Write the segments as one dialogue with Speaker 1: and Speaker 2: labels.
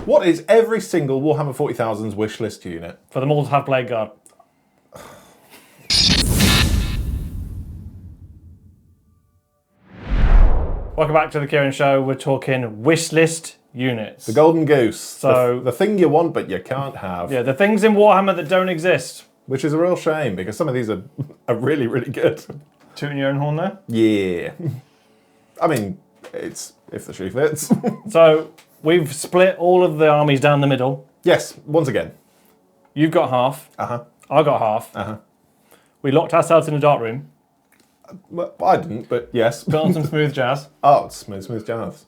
Speaker 1: What is every single Warhammer 40,000's wishlist unit?
Speaker 2: For them all to have Blade Guard. Welcome back to the Kieran Show. We're talking wishlist units.
Speaker 1: The golden goose.
Speaker 2: So
Speaker 1: the thing you want but you can't have.
Speaker 2: Yeah, the things in Warhammer that don't exist.
Speaker 1: Which is a real shame because some of these are really, really good.
Speaker 2: Tooting your own horn there?
Speaker 1: Yeah. I mean, it's if the shoe fits.
Speaker 2: So we've split all of the armies down the middle.
Speaker 1: Yes, once again.
Speaker 2: You've got half.
Speaker 1: Uh-huh.
Speaker 2: I got half.
Speaker 1: Uh-huh.
Speaker 2: We locked ourselves in a dark room.
Speaker 1: Well, I didn't, but yes.
Speaker 2: Put on some smooth jazz.
Speaker 1: Oh, it's smooth jazz.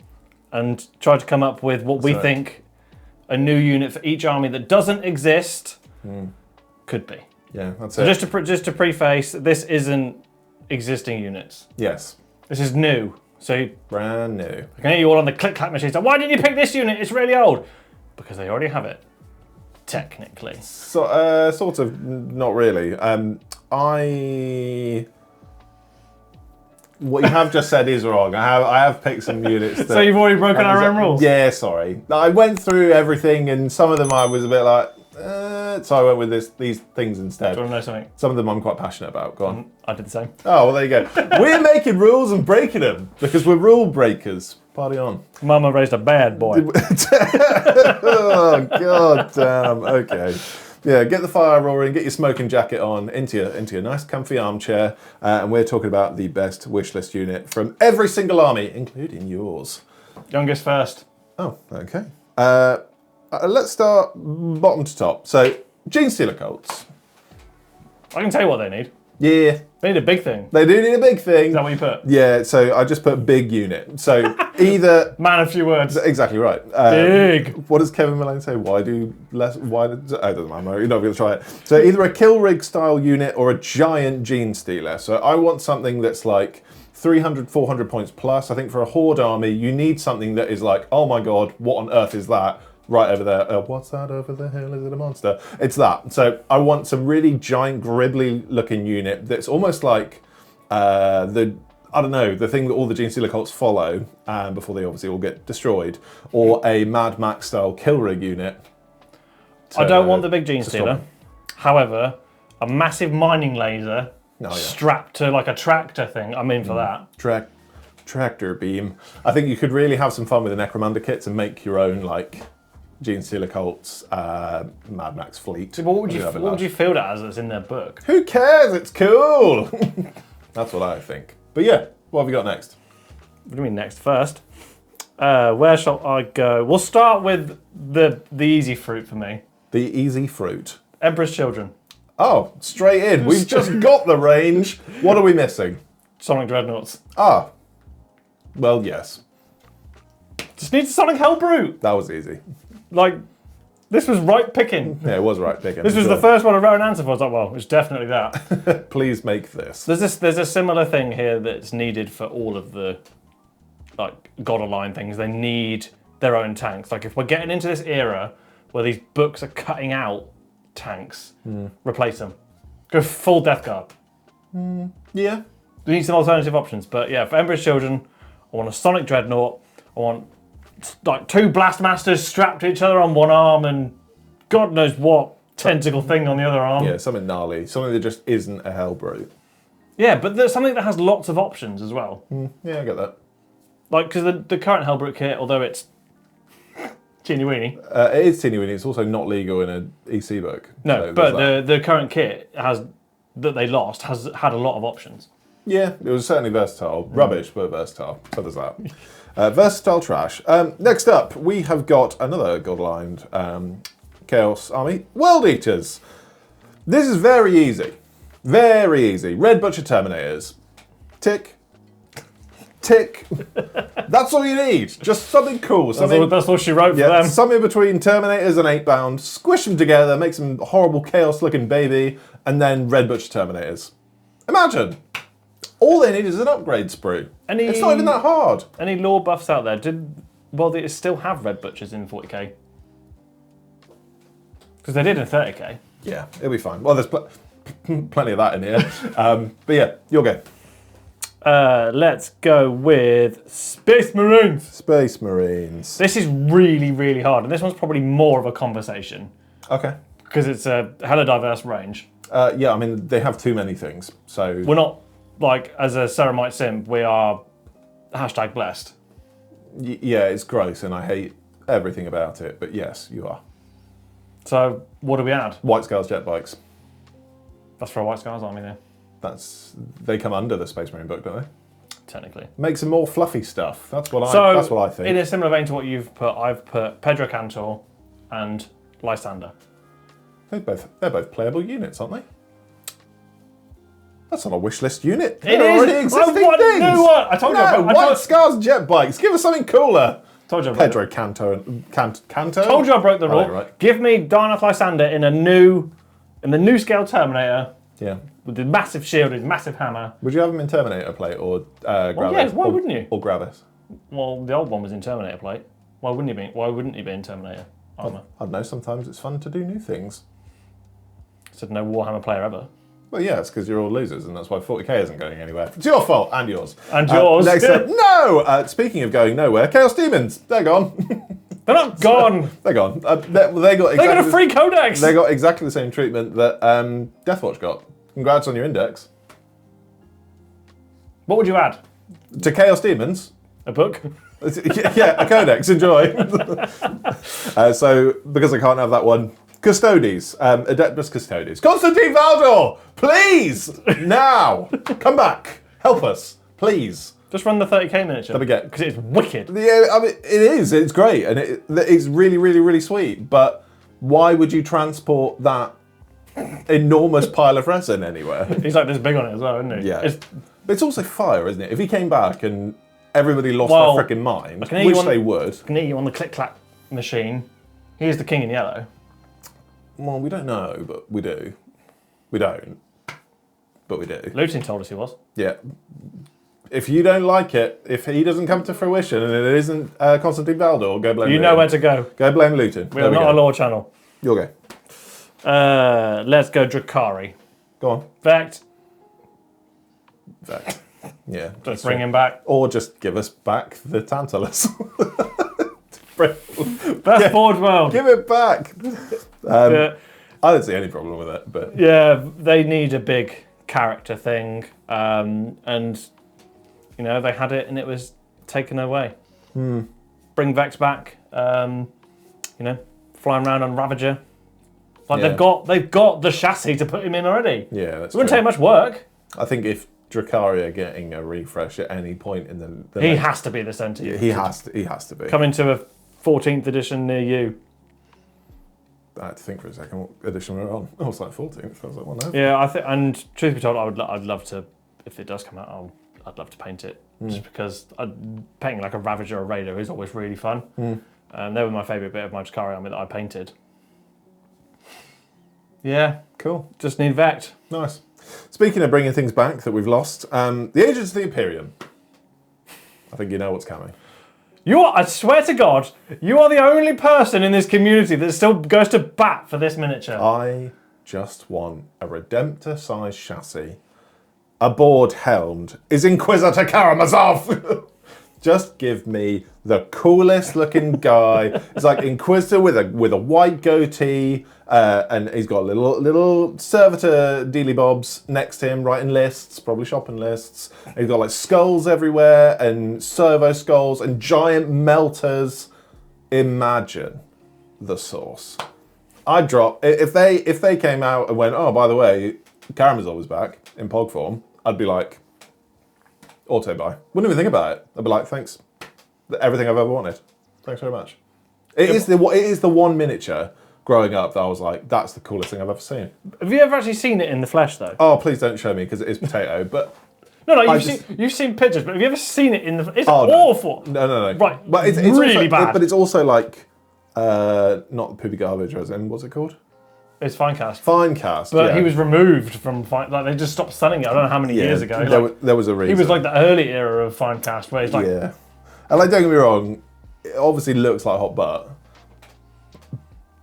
Speaker 2: And tried to come up with what we think a new unit for each army that doesn't exist could be.
Speaker 1: Yeah, that's
Speaker 2: So
Speaker 1: it.
Speaker 2: just to preface, this isn't existing units.
Speaker 1: Yes.
Speaker 2: This is new. So
Speaker 1: Brand new.
Speaker 2: I can hear you all on the click-clack machines. Like, why didn't you pick this unit? It's really old. Because they already have it. Technically.
Speaker 1: So, sort of, not really. What you have just said is wrong. I have picked some units that...
Speaker 2: So you've already broken our own rules?
Speaker 1: Yeah, sorry. I went through everything and some of them I was a bit like, so I went with these things instead.
Speaker 2: Do you want to know something?
Speaker 1: Some of them I'm quite passionate about. Go on.
Speaker 2: I did the same.
Speaker 1: Oh, well, there you go. We're making rules and breaking them because we're rule breakers. Party on.
Speaker 2: Mama raised a bad boy.
Speaker 1: Oh, god damn. Okay. Yeah, get the fire roaring, get your smoking jacket on, into your nice comfy armchair, and we're talking about the best wishlist unit from every single army, including yours.
Speaker 2: Youngest first.
Speaker 1: Oh, okay. Let's start bottom to top. So, Genestealer Cults.
Speaker 2: I can tell you what they need.
Speaker 1: Yeah.
Speaker 2: They need a big thing.
Speaker 1: They do need a big thing.
Speaker 2: Is that what you put?
Speaker 1: Yeah, so I just put big unit. So either...
Speaker 2: Man of few words.
Speaker 1: Exactly right.
Speaker 2: Big.
Speaker 1: What does Kevin Malone say? Why do less... Why? It doesn't matter. You're not going to try it. So either a kill rig style unit or a giant Genestealer. So I want something that's like 300, 400 points plus. I think for a Horde army, you need something that is like, oh my god, what on earth is that? Right over there. What's that over the hill? Is it a monster? It's that. So I want some really giant, gribbly looking unit that's almost like I don't know, the thing that all the Genestealer Cults follow before they obviously all get destroyed, or a Mad Max style kill rig unit.
Speaker 2: I don't want the big Genestealer. However, a massive mining laser strapped to like a tractor thing. I'm in for that.
Speaker 1: Tractor beam. I think you could really have some fun with the Necromunda kits and make your own like Genestealer Cults Mad Max fleet.
Speaker 2: So what would you field it as that's in their book?
Speaker 1: Who cares? It's cool. That's what I think. But yeah, what have you got next?
Speaker 2: What do you mean next? First, where shall I go? We'll start with the easy fruit for me.
Speaker 1: The easy fruit.
Speaker 2: Emperor's Children.
Speaker 1: Oh, straight in. We've just got the range. What are we missing?
Speaker 2: Sonic Dreadnoughts.
Speaker 1: Ah. Well, yes.
Speaker 2: Just needs a Sonic Hellbrute.
Speaker 1: That was easy.
Speaker 2: Like, this was right picking.
Speaker 1: Yeah, it was right picking.
Speaker 2: This was the first one I wrote an answer for. I was like, well, it's definitely that.
Speaker 1: Please make this.
Speaker 2: There's a similar thing here that's needed for all of the like God Aligned things. They need their own tanks. Like if we're getting into this era where these books are cutting out tanks, replace them. Go full Death Guard.
Speaker 1: Yeah.
Speaker 2: We need some alternative options. But yeah, for Emperor's Children, I want a Sonic Dreadnought. I want like 2 Blastmasters strapped to each other on one arm and God knows what tentacle thing on the other arm.
Speaker 1: Yeah, something gnarly. Something that just isn't a Hellbrute.
Speaker 2: Yeah, but there's something that has lots of options as well.
Speaker 1: Yeah, I get that.
Speaker 2: Like, because the current Hellbrute kit, although it's teeny-weeny.
Speaker 1: It is teeny-weeny. It's also not legal in an EC book.
Speaker 2: No,
Speaker 1: so
Speaker 2: but the current kit that they lost has had a lot of options.
Speaker 1: Yeah, it was certainly versatile. Rubbish, but versatile. So there's that. Versatile trash. Next up, we have got another God-aligned Chaos Army. World Eaters. This is very easy. Very easy. Red Butcher Terminators. Tick. Tick. That's all you need. Just something cool.
Speaker 2: That's all she wrote for them.
Speaker 1: Something between Terminators and 8-bound. Squish them together, make some horrible chaos-looking baby, and then Red Butcher Terminators. Imagine. All they need is an upgrade sprue. It's not even that hard.
Speaker 2: Any lore buffs out there? They still have Red Butchers in 40k? Because they did in 30k.
Speaker 1: Yeah, it'll be fine. Well, there's plenty of that in here. But yeah, you'll go.
Speaker 2: Let's go with Space Marines.
Speaker 1: Space Marines.
Speaker 2: This is really, really hard, and this one's probably more of a conversation
Speaker 1: Okay.
Speaker 2: because it's a hella diverse range.
Speaker 1: Yeah, I mean, they have too many things, so...
Speaker 2: We're not, like, as a Ceramite simp, we are #blessed.
Speaker 1: Yeah, it's gross, and I hate everything about it, but yes, you are.
Speaker 2: So, what do we add?
Speaker 1: White Scars jet bikes.
Speaker 2: That's for a White Scars army there,
Speaker 1: They come under the Space Marine book, don't they?
Speaker 2: technically.
Speaker 1: Make some more fluffy stuff. That's what I think.
Speaker 2: In a similar vein to what you've put, I've put Pedro Cantor and Lysander.
Speaker 1: They're both playable units, aren't they? That's not a wish list unit.
Speaker 2: It
Speaker 1: They're
Speaker 2: is.
Speaker 1: already existing
Speaker 2: I
Speaker 1: things.
Speaker 2: knew what. I told you.
Speaker 1: No, White Scars jet bikes. Give us something cooler.
Speaker 2: Told you.
Speaker 1: Pedro Canto. Canto?
Speaker 2: Told you I broke the rule.
Speaker 1: Right.
Speaker 2: Give me Darnath Lysander in the new scale Terminator
Speaker 1: Yeah.
Speaker 2: with the massive shield, his massive hammer.
Speaker 1: Would you have them in Terminator plate or Gravis?
Speaker 2: Well, yeah, why wouldn't you?
Speaker 1: Or Gravis?
Speaker 2: Well, the old one was in Terminator plate. Why wouldn't he be in Terminator armor?
Speaker 1: I don't know, sometimes it's fun to do new things.
Speaker 2: Said no Warhammer player ever.
Speaker 1: Well, yeah, it's because you're all losers, and that's why 40k isn't going anywhere. It's your fault, and yours.
Speaker 2: And yours.
Speaker 1: Next up, no! Speaking of going nowhere, Chaos Demons, they're gone.
Speaker 2: They're not gone.
Speaker 1: They're gone. They got
Speaker 2: a free codex.
Speaker 1: They got exactly the same treatment that Deathwatch got. Congrats on your index.
Speaker 2: What would you add?
Speaker 1: To Chaos Demons,
Speaker 2: A book?
Speaker 1: yeah, a codex, enjoy. So, because I can't have that one, Custodes, Adeptus Custodes. Constantine Valdor, please, now, come back, help us, please.
Speaker 2: Just run the 30k miniature.
Speaker 1: Let me get.
Speaker 2: Because it's wicked.
Speaker 1: Yeah, I mean, it is, it's great, and it's really, really, really sweet, but why would you transport that enormous pile of resin anywhere?
Speaker 2: He's like this big on it as well, isn't he?
Speaker 1: Yeah. But it's also fire, isn't it? If he came back and everybody lost
Speaker 2: Well,
Speaker 1: their freaking mind,
Speaker 2: I can hear
Speaker 1: which
Speaker 2: you on-
Speaker 1: they would.
Speaker 2: I can hear you on the click-clack machine. He is the king in yellow.
Speaker 1: Well, we don't know, but we do. We don't, but we do.
Speaker 2: Luton told us he was.
Speaker 1: Yeah. If you don't like it, if he doesn't come to fruition and it isn't Constantine Valdor, go blame
Speaker 2: You
Speaker 1: Luton.
Speaker 2: know where to go.
Speaker 1: Go blame Luton.
Speaker 2: We are not a lore channel.
Speaker 1: You'll go.
Speaker 2: Let's go Drukhari.
Speaker 1: Go on.
Speaker 2: Vect.
Speaker 1: Zach. Yeah.
Speaker 2: Just bring him back.
Speaker 1: Or just give us back the Tantalus.
Speaker 2: Best Forge World.
Speaker 1: Give it back.
Speaker 2: Yeah.
Speaker 1: I don't see any problem with it, but
Speaker 2: Yeah, they need a big character thing, and you know they had it and it was taken away. Bring Vex back, you know, flying around on Ravager. Like
Speaker 1: Yeah.
Speaker 2: they've got the chassis to put him in already.
Speaker 1: yeah, that's
Speaker 2: It wouldn't
Speaker 1: true.
Speaker 2: take much work.
Speaker 1: I think if Drukhari are getting a refresh at any point in the
Speaker 2: He
Speaker 1: next-
Speaker 2: has to be the centre.
Speaker 1: he has to be.
Speaker 2: Coming to a 14th edition near you.
Speaker 1: I had to think for a second what edition we're on. Oh, it's like 14th. I was like, well, no.
Speaker 2: Yeah, I think, and truth be told, I'd love to, if it does come out, I'd love to paint it, just because painting like a Ravager or a Raider is always really fun. They were my favourite bit of my Drukhari army that I painted. Yeah,
Speaker 1: Cool.
Speaker 2: just need Vect.
Speaker 1: Nice. Speaking of bringing things back that we've lost, the Agents of the Imperium. I think you know what's coming.
Speaker 2: I swear to God, you are the only person in this community that still goes to bat for this miniature.
Speaker 1: I just want a Redemptor-sized chassis. A board helmed is Inquisitor Karamazov. Just give me the coolest looking guy. It's like Inquisitor with a white goatee, and he's got little servitor dealy bobs next to him, writing lists, probably shopping lists. And he's got like skulls everywhere and servo skulls and giant melters. Imagine the sauce. I'd drop if they came out and went, oh, by the way, Karamazov is back in Pog form. I'd be like, auto buy. Wouldn't even think about it. I'd be like, thanks. Everything I've ever wanted. Thanks very much. It is the one miniature growing up that I was like, that's the coolest thing I've ever seen.
Speaker 2: Have you ever actually seen it in the flesh, though?
Speaker 1: Oh, please don't show me because it is potato. But
Speaker 2: No,
Speaker 1: I
Speaker 2: you've seen pictures, but have you ever seen it in the? It's
Speaker 1: Oh, no.
Speaker 2: awful.
Speaker 1: no.
Speaker 2: Right,
Speaker 1: But it's
Speaker 2: really
Speaker 1: also,
Speaker 2: bad.
Speaker 1: But it's also like not poopy garbage, as in what's it called?
Speaker 2: It's Finecast.
Speaker 1: Finecast.
Speaker 2: But
Speaker 1: yeah.
Speaker 2: he was removed from Fine. Like they just stopped selling it. I don't know how many years ago.
Speaker 1: There was a reason.
Speaker 2: He was like the early era of Finecast, where it's like,
Speaker 1: yeah. And like, don't get me wrong, it obviously looks like hot butt.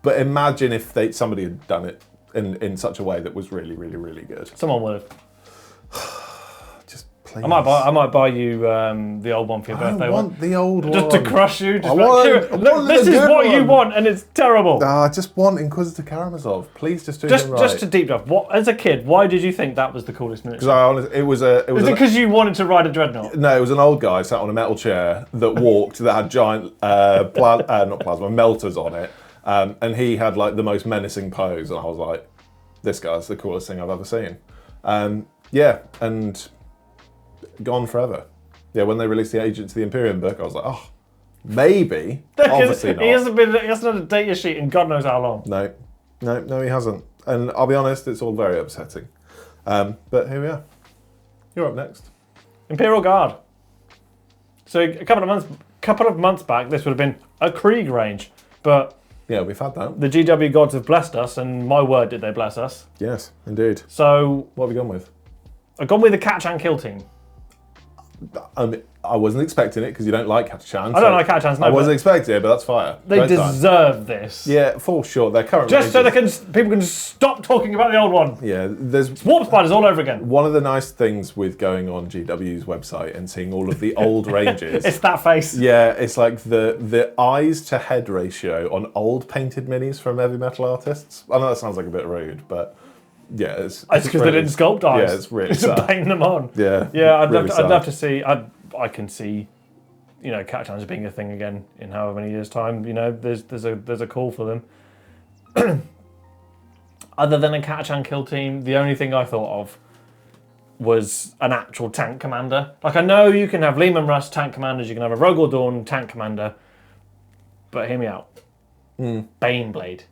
Speaker 1: But imagine if somebody had done it in such a way that was really, really, really good.
Speaker 2: someone would have.
Speaker 1: Just Please.
Speaker 2: I might buy you the old one for your birthday.
Speaker 1: I want the old one.
Speaker 2: Just to crush you. Just
Speaker 1: this
Speaker 2: is what you want, and it's terrible.
Speaker 1: I just want Inquisitor Karamazov. Please just do him right.
Speaker 2: Just to deep dive. What, as a kid, why did you think that was the coolest miniature?
Speaker 1: Because it was
Speaker 2: because you wanted to ride a dreadnought?
Speaker 1: No, it was an old guy sat on a metal chair that walked that had giant not plasma melters on it, and he had like the most menacing pose, and I was like, this guy's the coolest thing I've ever seen. Yeah, and gone forever. Yeah, when they released the Agents of the Imperium book, I was like, oh, maybe. Obviously not.
Speaker 2: He hasn't had a data sheet in God knows how long.
Speaker 1: No, he hasn't. And I'll be honest, it's all very upsetting. But here we are. You're up next.
Speaker 2: Imperial Guard. So a couple of months back, this would have been a Krieg range, but
Speaker 1: yeah, we've had that.
Speaker 2: The GW gods have blessed us, and my word, did they bless us?
Speaker 1: Yes, indeed.
Speaker 2: So
Speaker 1: what have you gone with?
Speaker 2: I've gone with the catch and kill team.
Speaker 1: I wasn't expecting it because you don't like Catachans.
Speaker 2: I don't like Catachans, no.
Speaker 1: I wasn't expecting it, but that's fire.
Speaker 2: They deserve this.
Speaker 1: Yeah, for sure. They're current
Speaker 2: just ranges. So people can stop talking about the old one.
Speaker 1: Yeah, there's
Speaker 2: Warp Spiders all over again.
Speaker 1: One of the nice things with going on GW's website and seeing all of the old ranges.
Speaker 2: It's that face.
Speaker 1: Yeah, it's like the eyes to head ratio on old painted minis from heavy metal artists. I know that sounds like a bit rude, but yeah, it's
Speaker 2: because they didn't sculpt eyes.
Speaker 1: Yeah, it's really sad.
Speaker 2: Paint them on.
Speaker 1: Yeah,
Speaker 2: yeah. I'd love to see. I can see, Catachans being a thing again in however many years' time. There's a call for them. Other than a Catachan kill team, the only thing I thought of was an actual tank commander. Like, I know you can have Lehman Russ tank commanders, you can have a Rogel Dawn tank commander, but hear me out. Baneblade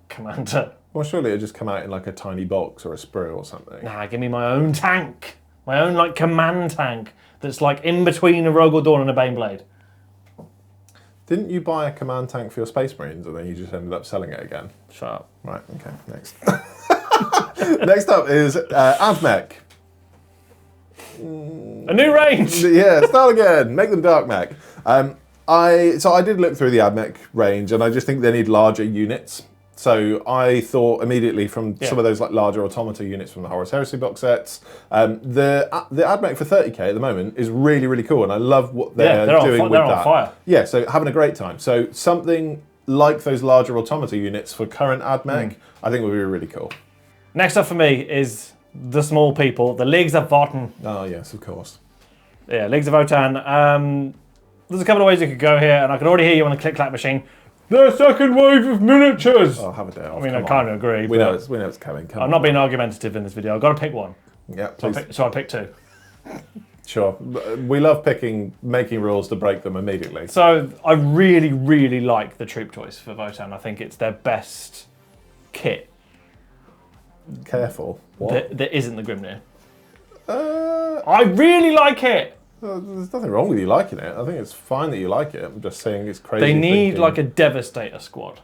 Speaker 2: commander.
Speaker 1: Well, surely it'd just come out in like a tiny box or a sprue or something.
Speaker 2: Nah, give me my own tank. My own, like, command tank that's, like, in between a Rogel Dawn and a Baneblade.
Speaker 1: Didn't you buy a command tank for your Space Marines and then you just ended up selling it again?
Speaker 2: Shut up.
Speaker 1: Right, okay, next. Next up is AdMech.
Speaker 2: A new range!
Speaker 1: Yeah, start again. Make them dark mech. I did look through the AdMech range and I just think they need larger units. So I thought immediately from some of those like larger automata units from the Horus Heresy box sets. The AdMech for 30k at the moment is really, really cool, and I love what they're doing with that.
Speaker 2: They're on fire.
Speaker 1: Yeah, so having a great time. So something like those larger automata units for current AdMech, I think would be really cool.
Speaker 2: Next up for me is the small people, the Leagues of Votann.
Speaker 1: Oh yes, of course.
Speaker 2: Yeah, Leagues of Votann. There's a couple of ways you could go here, and I can already hear you on the click-clack machine. The second wave of miniatures!
Speaker 1: Oh, have a day off.
Speaker 2: I mean, I kind of agree.
Speaker 1: We know it's coming.
Speaker 2: I'm not being argumentative in this video. I've got to pick one.
Speaker 1: Yeah,
Speaker 2: so I picked two.
Speaker 1: Sure. We love making rules to break them immediately.
Speaker 2: So I really, really like the troop choice for Votann. I think it's their best kit.
Speaker 1: Careful. What?
Speaker 2: That isn't the Grimnir. I really like it.
Speaker 1: There's nothing wrong with you liking it. I think it's fine that you like it. I'm just saying it's crazy.
Speaker 2: They need like a Devastator squad.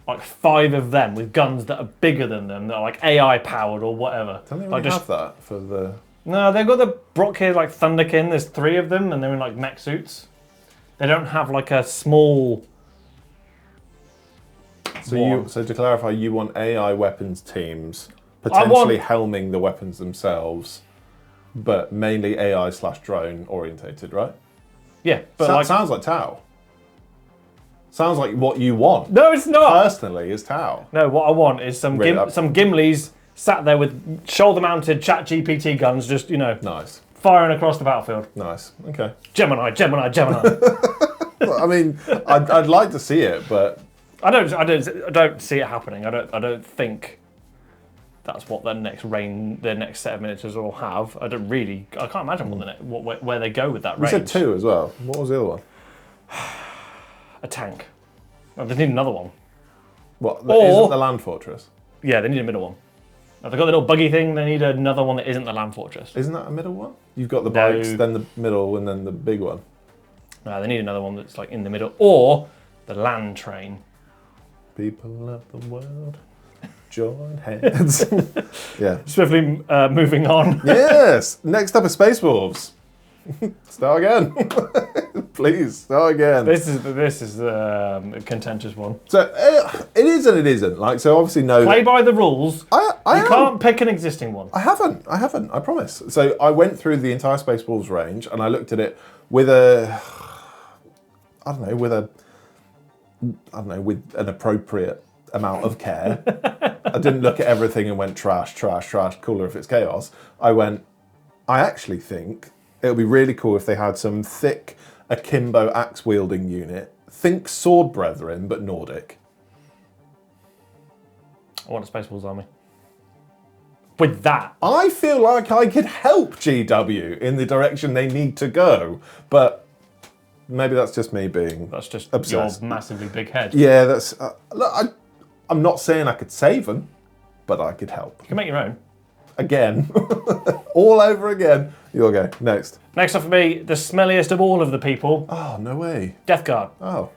Speaker 2: Like 5 of them with guns that are bigger than them, that are like AI powered or whatever.
Speaker 1: Don't they really have that for the...
Speaker 2: No, they've got the Brockhid like Thunderkin. There's 3 of them and they're in like mech suits. They don't have like a small...
Speaker 1: So to clarify, you want AI weapons teams potentially helming the weapons themselves, but mainly AI/drone orientated, right?
Speaker 2: Yeah, but
Speaker 1: sounds like Tau. Sounds like what you want.
Speaker 2: No, it's not.
Speaker 1: Personally, is Tau.
Speaker 2: No, what I want is some Gimlis sat there with shoulder-mounted ChatGPT guns, just
Speaker 1: nice,
Speaker 2: firing across the battlefield.
Speaker 1: Nice. Okay.
Speaker 2: Gemini.
Speaker 1: Well, I mean, I'd like to see it, but
Speaker 2: I don't see it happening. I don't think that's what their next set of miniatures will have. I can't imagine where they go with that range.
Speaker 1: You said 2 as well. What was the other one?
Speaker 2: A tank. Oh, they need another one.
Speaker 1: What? Isn't the Land Fortress?
Speaker 2: Yeah, they need a middle one. If they've got the little buggy thing, they need another one that isn't the Land Fortress.
Speaker 1: Isn't that a middle one? You've got the bikes, then the middle, and then the big one.
Speaker 2: No, they need another one that's like in the middle, or the land train.
Speaker 1: People of the world, join hands. Yeah.
Speaker 2: Swiftly moving on.
Speaker 1: Yes. Next up is Space Wolves. Start again. Please, not again.
Speaker 2: This is a contentious one.
Speaker 1: So it is and it isn't. Like, so obviously no.
Speaker 2: Play by the rules.
Speaker 1: I
Speaker 2: you can't pick an existing one.
Speaker 1: I haven't. I promise. So I went through the entire Space Wolves range and I looked at it with with an appropriate amount of care. I didn't look at everything and went trash, cooler if it's chaos. I actually think it would be really cool if they had some thick akimbo axe wielding unit. Think Sword Brethren, but Nordic.
Speaker 2: I want a Space Wolves army. With that.
Speaker 1: I feel like I could help GW in the direction they need to go, but maybe that's just me being
Speaker 2: That's just
Speaker 1: obsessed.
Speaker 2: your massively big head.
Speaker 1: Yeah, that's. Look, I'm not saying I could save them, but I could help.
Speaker 2: You can make your own.
Speaker 1: Again. All over again. You'll go. Next.
Speaker 2: Next up for me, the smelliest of all of the people.
Speaker 1: Oh, no way.
Speaker 2: Death Guard.
Speaker 1: Oh,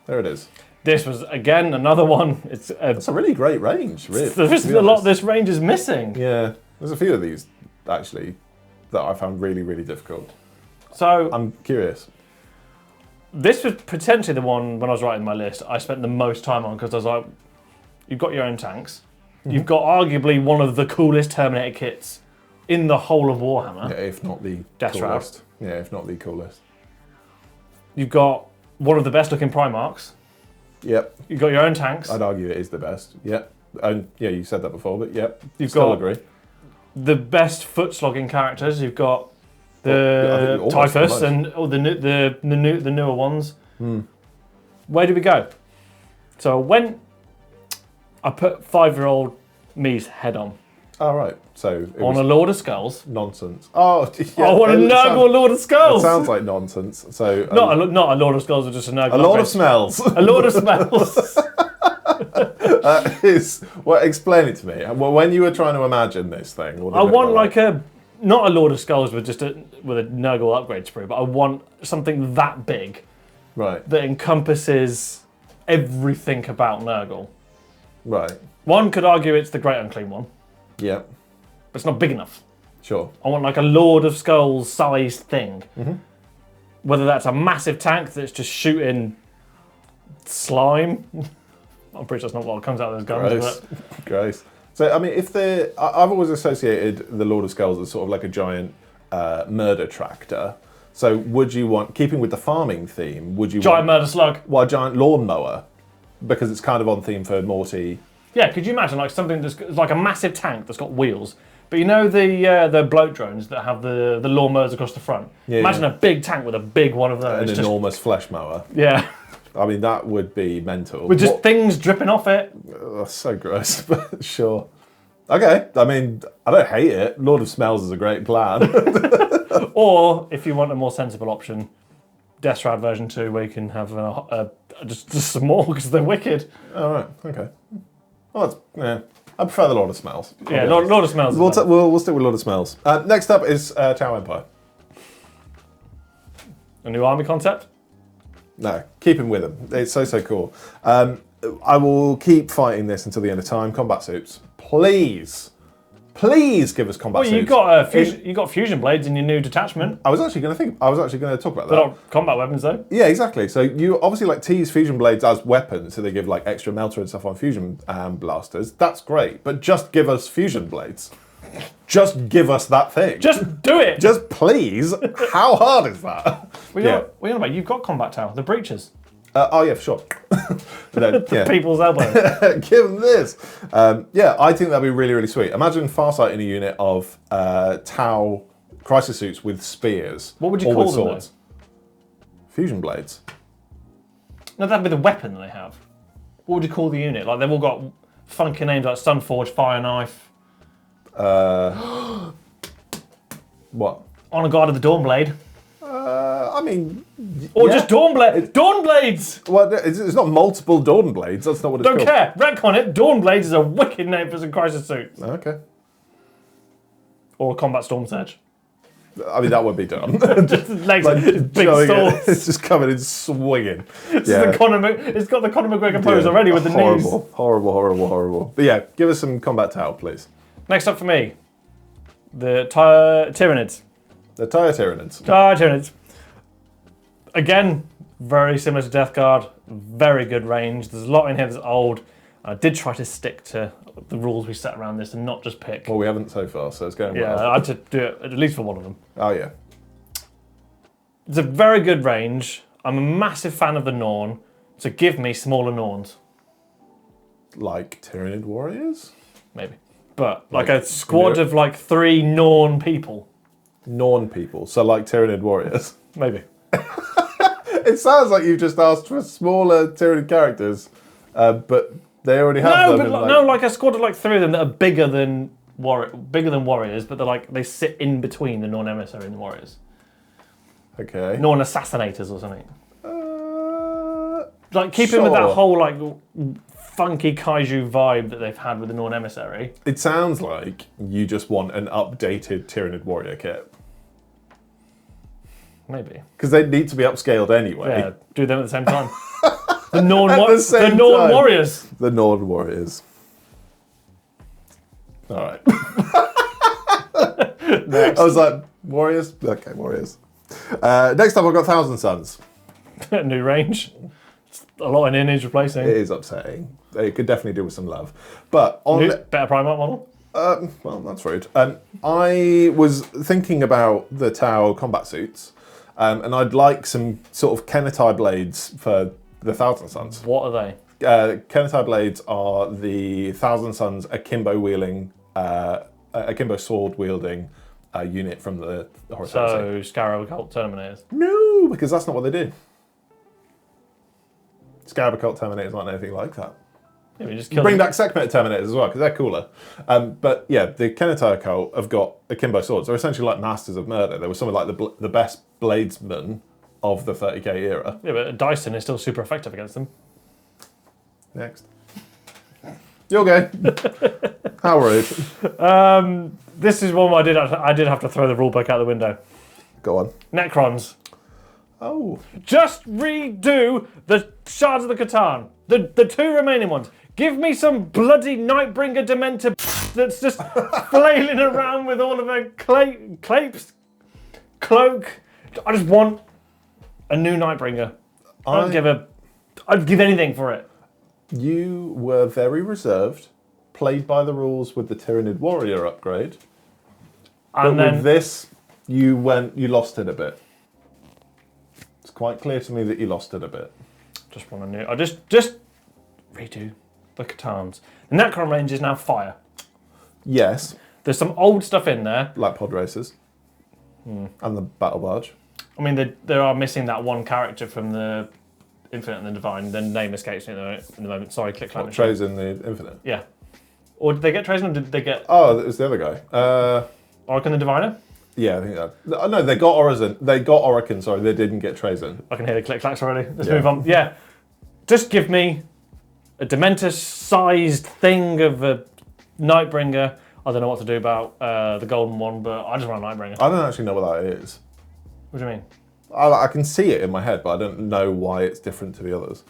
Speaker 1: there it is.
Speaker 2: This was, again, another one. It's
Speaker 1: a really great range, really.
Speaker 2: There's a lot this range is missing.
Speaker 1: Yeah, there's a few of these, actually, that I found really, really difficult.
Speaker 2: So
Speaker 1: I'm curious.
Speaker 2: This was potentially the one, when I was writing my list, I spent the most time on, because I was like, you've got your own tanks. Mm-hmm. You've got arguably one of the coolest Terminator kits in the whole of Warhammer.
Speaker 1: Yeah, if not the
Speaker 2: Death
Speaker 1: coolest. Yeah, if not the coolest.
Speaker 2: You've got one of the best looking Primarchs.
Speaker 1: Yep.
Speaker 2: You've got your own tanks.
Speaker 1: I'd argue it is the best. Yep. And yeah, you said that before, but yep.
Speaker 2: You've
Speaker 1: still
Speaker 2: got
Speaker 1: agree.
Speaker 2: The best foot slogging characters. You've got the Typhus and the newer ones. Where do we go? So when I put 5-year-old me's head on.
Speaker 1: Oh, right. So it
Speaker 2: on a Lord of Skulls.
Speaker 1: Nonsense. Oh, yeah.
Speaker 2: I want a Nurgle Lord of Skulls.
Speaker 1: It sounds like nonsense. So
Speaker 2: not a Lord of Skulls, but just a Nurgle.
Speaker 1: A Lord of Smells.
Speaker 2: A Lord of Smells.
Speaker 1: Well, explain it to me. Well, when you were trying to imagine this thing,
Speaker 2: I want like not a Lord of Skulls with just with a Nurgle upgrade sprue, but I want something that big,
Speaker 1: right,
Speaker 2: that encompasses everything about Nurgle.
Speaker 1: Right.
Speaker 2: One could argue it's the Great Unclean One.
Speaker 1: Yeah.
Speaker 2: But it's not big enough.
Speaker 1: Sure.
Speaker 2: I want like a Lord of Skulls sized thing. Mm-hmm. Whether that's a massive tank that's just shooting slime. I'm pretty sure that's not what comes out of those guns.
Speaker 1: Gross. So, I mean, I've always associated the Lord of Skulls as sort of like a giant murder tractor. So would you want, keeping with the farming theme, would you
Speaker 2: giant murder slug?
Speaker 1: Well, a giant lawnmower, because it's kind of on theme for Morty.
Speaker 2: Yeah, could you imagine like something that's like a massive tank that's got wheels, but you know the bloat drones that have the lawnmowers across the front? Yeah, imagine a big tank with a big one of those.
Speaker 1: An enormous flesh mower.
Speaker 2: Yeah.
Speaker 1: I mean, that would be mental.
Speaker 2: With just things dripping off it.
Speaker 1: That's so gross, but sure. Okay, I mean, I don't hate it. Lord of Smells is a great plan.
Speaker 2: Or, if you want a more sensible option, Death Shroud version 2, where you can have just some more, because they're wicked.
Speaker 1: All right, okay. Well, I prefer the Lord of Smells.
Speaker 2: Yeah, Lord of Smells.
Speaker 1: We'll stick with Lord of Smells. Next up is Tau Empire.
Speaker 2: A new army concept?
Speaker 1: No, keep him with him. It's so cool. I will keep fighting this until the end of time. Combat suits, please give us combat suits.
Speaker 2: You got fusion blades in your new detachment.
Speaker 1: I was actually going to talk about that.
Speaker 2: They're not combat weapons though.
Speaker 1: Yeah, exactly. So you obviously like tease fusion blades as weapons, so they give like extra melter and stuff on fusion blasters. That's great, but just give us fusion blades. Just give us that thing.
Speaker 2: Just do it.
Speaker 1: Just please. How hard is that?
Speaker 2: What are you on about? You've got combat tower, the breaches.
Speaker 1: Oh yeah, for sure.
Speaker 2: The people's elbow.
Speaker 1: Give them this. Yeah, I think that'd be really, really sweet. Imagine Farsight in a unit of Tau crisis suits with spears.
Speaker 2: What would you call them? Though?
Speaker 1: Fusion blades.
Speaker 2: No, that'd be the weapon that they have. What would you call the unit? Like they've all got funky names like Sunforge, Fire Knife.
Speaker 1: What?
Speaker 2: Honor Guard of the Dawnblade.
Speaker 1: I mean...
Speaker 2: Or just Dawnblades! Dawnblades!
Speaker 1: Well, it's not multiple Dawnblades, that's not what it's called.
Speaker 2: Don't care, retcon it. Dawnblades is a wicked name for some crisis suits.
Speaker 1: Okay.
Speaker 2: Or a Combat Storm Surge.
Speaker 1: I mean, that would be done.
Speaker 2: Just legs, like, big swords.
Speaker 1: It's just coming in swinging.
Speaker 2: It's got the Conor McGregor pose already with the knees.
Speaker 1: Horrible. But yeah, give us some combat towel, please.
Speaker 2: Next up for me, the Tyranids.
Speaker 1: The Tyranids.
Speaker 2: Tyranids. Again, very similar to Death Guard. Very good range. There's a lot in here that's old. I did try to stick to the rules we set around this and not just pick.
Speaker 1: Well, we haven't so far, so it's going well.
Speaker 2: Yeah, I had to do it at least for one of them.
Speaker 1: Oh, yeah.
Speaker 2: It's a very good range. I'm a massive fan of the Norn, so give me smaller Norns.
Speaker 1: Like Tyranid warriors?
Speaker 2: Maybe. But like a squad of like 3 Norn people.
Speaker 1: Norn people, so like Tyranid warriors.
Speaker 2: Maybe.
Speaker 1: It sounds like you've just asked for smaller Tyranid characters, but they already have them.
Speaker 2: No, like a squad of like 3 of them that are bigger than warriors, but they sit in between the Norn emissary and the warriors.
Speaker 1: Okay.
Speaker 2: Norn assassinators or something. Like keeping with that whole like funky kaiju vibe that they've had with the Norn emissary.
Speaker 1: It sounds like you just want an updated Tyranid warrior kit.
Speaker 2: Maybe.
Speaker 1: Because they need to be upscaled anyway.
Speaker 2: Yeah, do them at the same time. The Norn warriors.
Speaker 1: The Norn warriors. All right.
Speaker 2: Next.
Speaker 1: I was like, warriors? Okay, warriors. Next up, I've got Thousand Suns.
Speaker 2: New range. A lot in needs replacing.
Speaker 1: It is upsetting. They could definitely do with some love. But on
Speaker 2: better Primarch model?
Speaker 1: Well, that's rude. I was thinking about the Tau combat suits, and I'd like some sort of Kenetai blades for the Thousand Suns.
Speaker 2: What are they?
Speaker 1: Kenetai blades are the Thousand Suns akimbo wielding, akimbo sword wielding unit from the horizontal.
Speaker 2: So Scarab Cult Terminators?
Speaker 1: No, because that's not what they do. Scarab Cult Terminators aren't anything like that.
Speaker 2: Yeah, we just
Speaker 1: bring back Sekhmet Terminators as well, because they're cooler. But yeah, the Kenetai Cult have got akimbo swords. They're essentially like masters of murder. They were some of like the best bladesmen of the 30k era.
Speaker 2: Yeah, but Dyson is still super effective against them.
Speaker 1: Next. You're okay. How rude.
Speaker 2: This is one where I did have to throw the rulebook out the window.
Speaker 1: Go on.
Speaker 2: Necrons.
Speaker 1: Oh.
Speaker 2: Just redo the Shards of the Catan. The 2 remaining ones. Give me some bloody Nightbringer Dementor that's just flailing around with all of her cloak. I just want a new Nightbringer. I'd give anything for it.
Speaker 1: You were very reserved, played by the rules with the Tyranid Warrior upgrade.
Speaker 2: And
Speaker 1: but with this, you lost it a bit. It's quite clear to me that you lost it a bit.
Speaker 2: Just want a new. I just redo the Catans. The Necron range is now fire.
Speaker 1: Yes.
Speaker 2: There's some old stuff in there.
Speaker 1: Like pod racers. And the battle barge.
Speaker 2: I mean, they are missing that one character from the Infinite and the Divine. The name escapes me at the moment. Sorry, click clap.
Speaker 1: Trazen the Infinite.
Speaker 2: Yeah. Or did they get Trazen or did they get?
Speaker 1: Oh, it was the other guy.
Speaker 2: Orokin the Diviner?
Speaker 1: Yeah, I think that. No, they got Orokin. They got Orokin. Sorry, they didn't get Trazen.
Speaker 2: I can hear the click clacks already. Let's move on. Yeah. Just give me a Dementor-sized thing of a Nightbringer. I don't know what to do about the golden one, but I just want a Nightbringer.
Speaker 1: I don't actually know what that is.
Speaker 2: What do you mean?
Speaker 1: I can see it in my head, but I don't know why it's different to the others.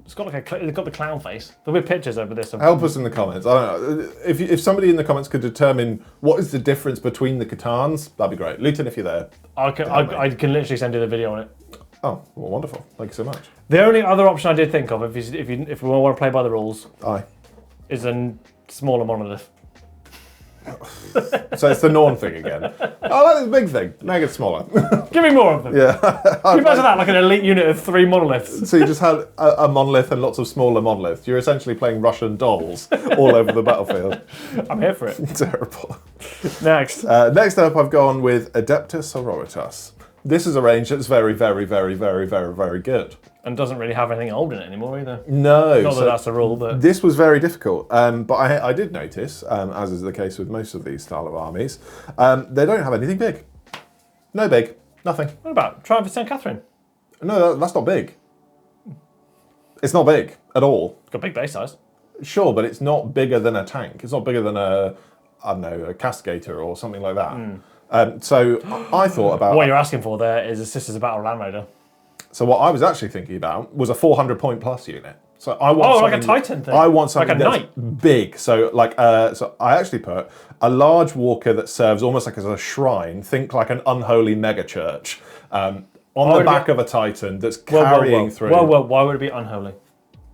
Speaker 2: It's got it's got the clown face. There'll be pictures over this.
Speaker 1: Help us in the comments. I don't know. If somebody in the comments could determine what is the difference between the Catans, that'd be great. Luton, if you're there.
Speaker 2: I can literally send you the video on it.
Speaker 1: Oh, well, wonderful. Thank you so much.
Speaker 2: The only other option I did think of, if we want to play by the rules, is a smaller monolith.
Speaker 1: So it's the Norn thing again. Oh, that's a big thing. Make it smaller.
Speaker 2: Give me more of them.
Speaker 1: Yeah.
Speaker 2: Can you imagine that, like an elite unit of 3 monoliths?
Speaker 1: So you just had a monolith and lots of smaller monoliths. You're essentially playing Russian dolls all over the battlefield.
Speaker 2: I'm here for it.
Speaker 1: Terrible.
Speaker 2: Next.
Speaker 1: Next up, I've gone with Adeptus Sororitas. This is a range that's very, very, very, very, very, very good.
Speaker 2: And doesn't really have anything old in it anymore either.
Speaker 1: No.
Speaker 2: Not that that's a rule, but...
Speaker 1: This was very difficult. But I did notice, as is the case with most of these style of armies, they don't have anything big. No big. Nothing.
Speaker 2: What about try for St. Catherine?
Speaker 1: No, that's not big. It's not big at all.
Speaker 2: It's got big base size.
Speaker 1: Sure, but it's not bigger than a tank. It's not bigger than a Cascator or something like that. So I thought about...
Speaker 2: What you're asking for there is a Sisters of Battle Land Raider.
Speaker 1: So what I was actually thinking about was a 400 point plus unit. So I want
Speaker 2: like a Titan thing.
Speaker 1: I want something
Speaker 2: like a
Speaker 1: that's big. So like so I actually put a large walker that serves almost like as a shrine. Think like an unholy mega church. on
Speaker 2: Why
Speaker 1: the
Speaker 2: would it
Speaker 1: back
Speaker 2: be-
Speaker 1: of a Titan that's
Speaker 2: Whoa,
Speaker 1: carrying through.
Speaker 2: Whoa, why would it be unholy?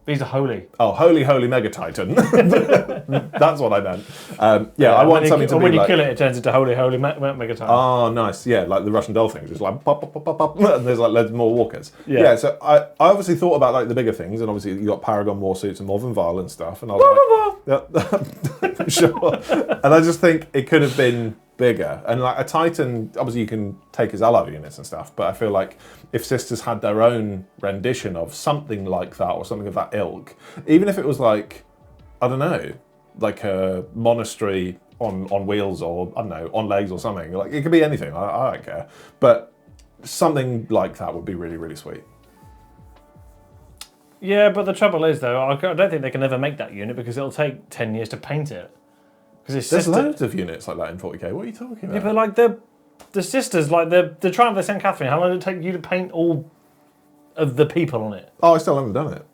Speaker 2: These are holy.
Speaker 1: Oh, holy, holy Mega Titan. That's what I meant. I want something to be
Speaker 2: when you
Speaker 1: like.
Speaker 2: kill it, it turns into holy, holy Mega Titan.
Speaker 1: Oh, nice. Yeah, like the Russian doll thing. Just like pop, pop, pop, pop, pop, and there's like loads more walkers.
Speaker 2: Yeah.
Speaker 1: So I obviously thought about like the bigger things, and obviously you got Paragon Warsuits and Morven Vile and stuff, and I was like, yeah, sure. And I just think it could have been bigger. And like a Titan, obviously you can take his ally units and stuff, but I feel like if Sisters had their own rendition of something like that or something of that ilk, even if it was like, I don't know, like a monastery on wheels or, I don't know, on legs or something. Like it could be anything, I don't care. But something like that would be really, really sweet.
Speaker 2: Yeah, but the trouble is though, I don't think they can ever make that unit because it'll take 10 years to paint it. Because
Speaker 1: There's loads of units like that in 40k. What are you talking about?
Speaker 2: Yeah, but like the Sisters, like the Triumph of St. Catherine, how long did it take you to paint all of the people on it?
Speaker 1: Oh, I still haven't done it.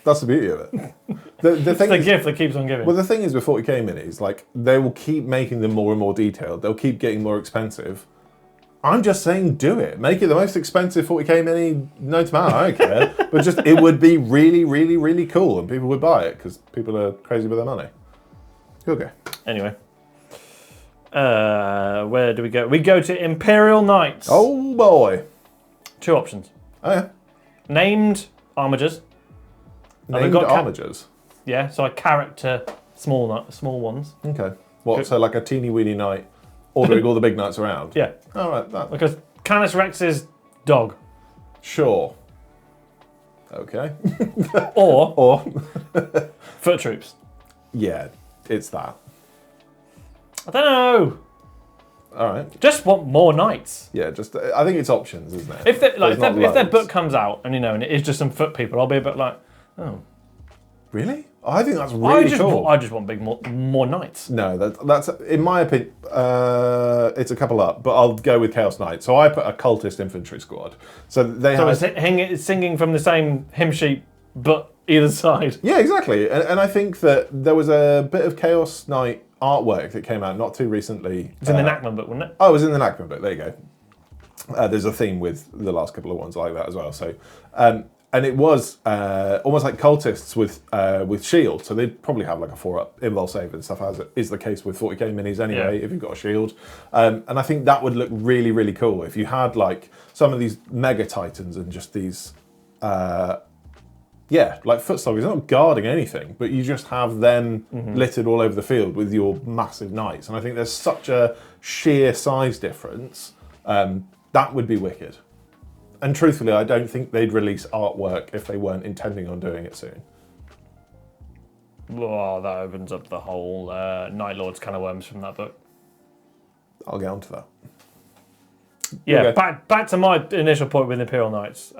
Speaker 1: That's the beauty of it. The
Speaker 2: It's
Speaker 1: thing
Speaker 2: the
Speaker 1: is,
Speaker 2: gift that keeps on giving.
Speaker 1: well, the thing is with 40k minis, like they will keep making them more and more detailed. They'll keep getting more expensive. I'm just saying, do it. Make it the most expensive 40k mini known to man. I don't care. But just it would be really, really, really cool, and people would buy it because people are crazy with their money. Okay.
Speaker 2: Anyway. Where do we go? We go to Imperial Knights.
Speaker 1: Oh boy.
Speaker 2: 2 options.
Speaker 1: Oh yeah.
Speaker 2: Named armigers.
Speaker 1: Named armigers.
Speaker 2: Yeah, so a character, small ones.
Speaker 1: Okay. What? So like a teeny weeny knight ordering all the big knights around.
Speaker 2: Yeah.
Speaker 1: All right. That.
Speaker 2: Because Canis Rex's dog.
Speaker 1: Sure. Okay.
Speaker 2: Or foot troops.
Speaker 1: Yeah, it's that.
Speaker 2: I don't know.
Speaker 1: All right.
Speaker 2: Just want more knights.
Speaker 1: Yeah, just I think it's options, isn't it?
Speaker 2: If their
Speaker 1: There's
Speaker 2: book comes out and and it is just some foot people, I'll be a bit like, oh.
Speaker 1: Really? I think that's really cool.
Speaker 2: I just want more knights.
Speaker 1: No, that's in my opinion. It's a couple up, but I'll go with Chaos Knight. So I put a cultist infantry squad. So they have.
Speaker 2: It's singing from the same hymn sheet, but either side.
Speaker 1: Yeah, exactly. And I think that there was a bit of Chaos Knight artwork that came out not too recently.
Speaker 2: It's in the Nachman book, wasn't it?
Speaker 1: Oh, it was in the Nachman book. There you go. There's a theme with the last couple of ones like that as well. So, and it was almost like cultists with shield. So they'd probably have like a 4-up invul save and stuff, as is the case with 40k minis anyway.
Speaker 2: Yeah.
Speaker 1: If you've got a shield, and I think that would look really, really cool if you had like some of these mega titans and just these. Yeah, like foot soldiers, they're not guarding anything, but you just have them littered all over the field with your massive knights. And I think there's such a sheer size difference, that would be wicked. And truthfully, I don't think they'd release artwork if they weren't intending on doing it soon.
Speaker 2: Oh, that opens up the whole Night Lords can of worms from that book.
Speaker 1: I'll get onto that.
Speaker 2: Yeah,
Speaker 1: Okay.
Speaker 2: back to my initial point with Imperial Knights.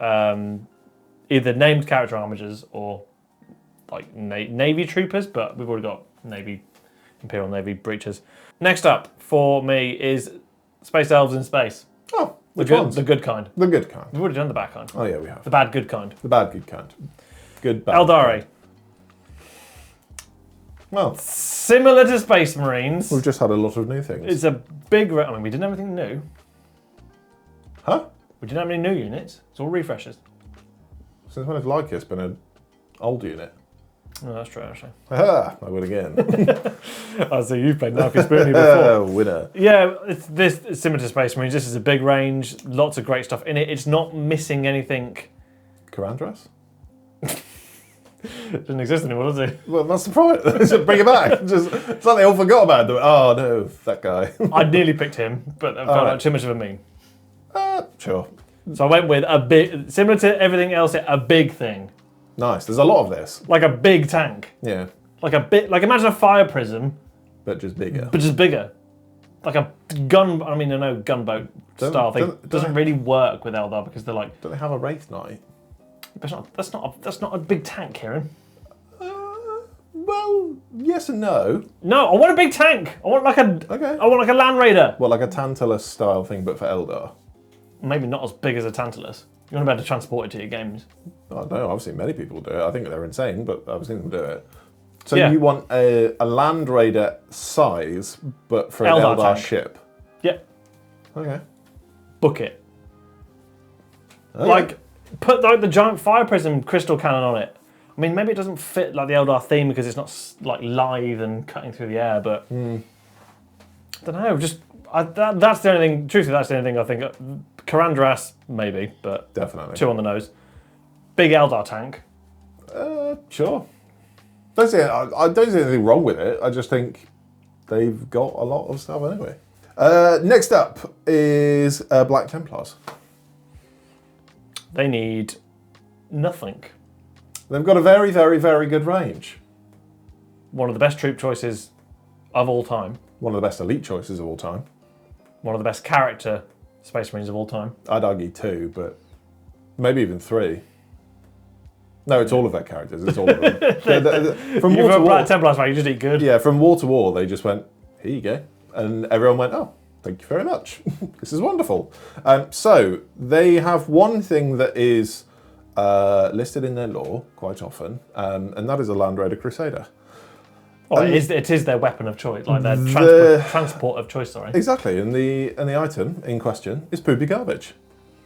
Speaker 2: Either named character armigers or like Navy troopers, but we've already got Imperial Navy breaches. Next up for me is Space Elves in Space.
Speaker 1: Oh,
Speaker 2: The good kind.
Speaker 1: The good kind.
Speaker 2: We've already done the bad kind.
Speaker 1: Oh yeah, we have.
Speaker 2: The bad good kind.
Speaker 1: The bad good kind. Good bad.
Speaker 2: Eldari.
Speaker 1: Well,
Speaker 2: Similar to Space Marines.
Speaker 1: we've just had a lot of new things.
Speaker 2: It's a big... I mean, we didn't have anything new.
Speaker 1: Huh?
Speaker 2: We didn't have any new units. It's all refreshes.
Speaker 1: Since when has Lycus been an old unit?
Speaker 2: Oh, that's true, actually.
Speaker 1: Aha! I win again.
Speaker 2: I see you've played Narcus Spoony before.
Speaker 1: Winner.
Speaker 2: Yeah, it's similar to Space Marines. This is a big range, lots of great stuff in it. It's not missing anything.
Speaker 1: Karandras?
Speaker 2: Didn't exist anymore, does he?
Speaker 1: Well, that's the point. Just bring it back. It's like they all forgot about it. Oh no, that guy.
Speaker 2: I nearly picked him, but I felt like too much of a meme.
Speaker 1: Sure.
Speaker 2: So I went with a big, similar to everything else, a big thing.
Speaker 1: Nice. There's a lot of this.
Speaker 2: Like a big tank.
Speaker 1: Yeah.
Speaker 2: Like imagine a fire prism,
Speaker 1: But just bigger.
Speaker 2: but just bigger. Like a gun, I know gunboat style thing doesn't really work with Eldar because they're like...
Speaker 1: Don't they have a Wraith Knight?
Speaker 2: That's not a big tank, Kieran.
Speaker 1: Well, yes and no.
Speaker 2: No, I want a big tank. I want like a Land Raider.
Speaker 1: Well, like a Tantalus style thing, but for Eldar.
Speaker 2: Maybe not as big as a Tantalus. You want to be able to transport it to your games.
Speaker 1: I don't know. I've seen many people do it. I think they're insane, but I've seen them do it. So
Speaker 2: Yeah.
Speaker 1: you want a Land Raider size, but for an
Speaker 2: Eldar
Speaker 1: Eldar
Speaker 2: tank.
Speaker 1: ship.
Speaker 2: Yeah,
Speaker 1: Okay.
Speaker 2: book it.
Speaker 1: Okay.
Speaker 2: Like, put like the giant fire prism crystal cannon on it. I mean, maybe it doesn't fit like the Eldar theme because it's not like lithe and cutting through the air, but I don't know. That's the only thing. Truthfully, that's the only thing I think. Karandras, maybe, but
Speaker 1: Definitely.
Speaker 2: 2 on the nose. Big Eldar tank.
Speaker 1: Sure. I don't see anything wrong with it. I just think they've got a lot of stuff anyway. Next up is Black Templars.
Speaker 2: They need nothing.
Speaker 1: They've got a very, very, very good range.
Speaker 2: One of the best troop choices of all time.
Speaker 1: One of the best elite choices of all time.
Speaker 2: One of the best character Space Marines of all time.
Speaker 1: I'd argue 2, but maybe even 3. No, it's all of their characters. It's all of them. From
Speaker 2: You've
Speaker 1: war to
Speaker 2: got Black
Speaker 1: war.
Speaker 2: Templars, right? You just eat good.
Speaker 1: Yeah, from war to war, they just went, here you go. And everyone went, oh, thank you very much. This is wonderful. So they have one thing that is listed in their lore quite often, and that is a Land Raider Crusader.
Speaker 2: Well, it is their weapon of choice, like their transport of choice, sorry.
Speaker 1: Exactly, and the item in question is poopy garbage.